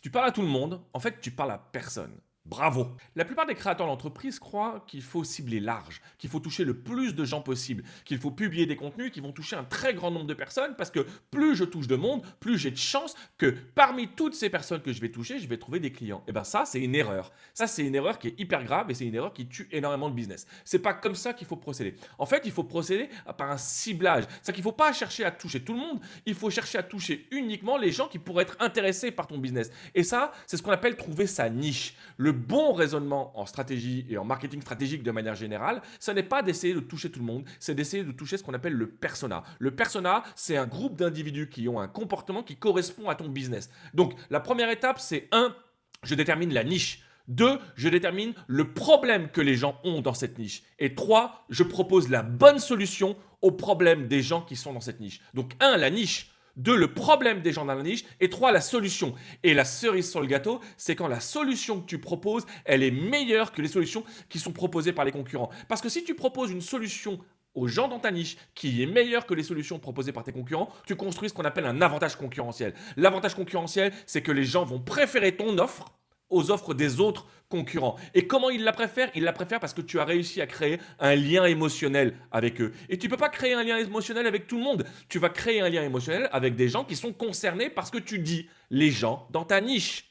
Tu parles à tout le monde, en fait, tu parles à personne. Bravo. La plupart des créateurs d'entreprises croient qu'il faut cibler large, qu'il faut toucher le plus de gens possible, qu'il faut publier des contenus qui vont toucher un très grand nombre de personnes parce que plus je touche de monde, plus j'ai de chances que parmi toutes ces personnes que je vais toucher, je vais trouver des clients. Et ben ça, c'est une erreur. Ça, c'est une erreur qui est hyper grave et c'est une erreur qui tue énormément de business. C'est pas comme ça qu'il faut procéder. En fait, il faut procéder par un ciblage. C'est-à-dire qu'il ne faut pas chercher à toucher tout le monde, il faut chercher à toucher uniquement les gens qui pourraient être intéressés par ton business. Et ça, c'est ce qu'on appelle trouver sa niche. Le bon raisonnement en stratégie et en marketing stratégique de manière générale, ce n'est pas d'essayer de toucher tout le monde, c'est d'essayer de toucher ce qu'on appelle le persona. Le persona, c'est un groupe d'individus qui ont un comportement qui correspond à ton business. Donc, la première étape, c'est un, je détermine la niche. 2, je détermine le problème que les gens ont dans cette niche. Et 3, je propose la bonne solution aux problèmes des gens qui sont dans cette niche. Donc un, la niche. 2, le problème des gens dans la niche. Et 3, la solution. Et la cerise sur le gâteau, c'est quand la solution que tu proposes, elle est meilleure que les solutions qui sont proposées par les concurrents. Parce que si tu proposes une solution aux gens dans ta niche qui est meilleure que les solutions proposées par tes concurrents, tu construis ce qu'on appelle un avantage concurrentiel. L'avantage concurrentiel, c'est que les gens vont préférer ton offre aux offres des autres concurrents. Et comment ils la préfèrent? Ils la préfèrent parce que tu as réussi à créer un lien émotionnel avec eux. Et tu ne peux pas créer un lien émotionnel avec tout le monde. Tu vas créer un lien émotionnel avec des gens qui sont concernés par ce que tu dis, les gens dans ta niche.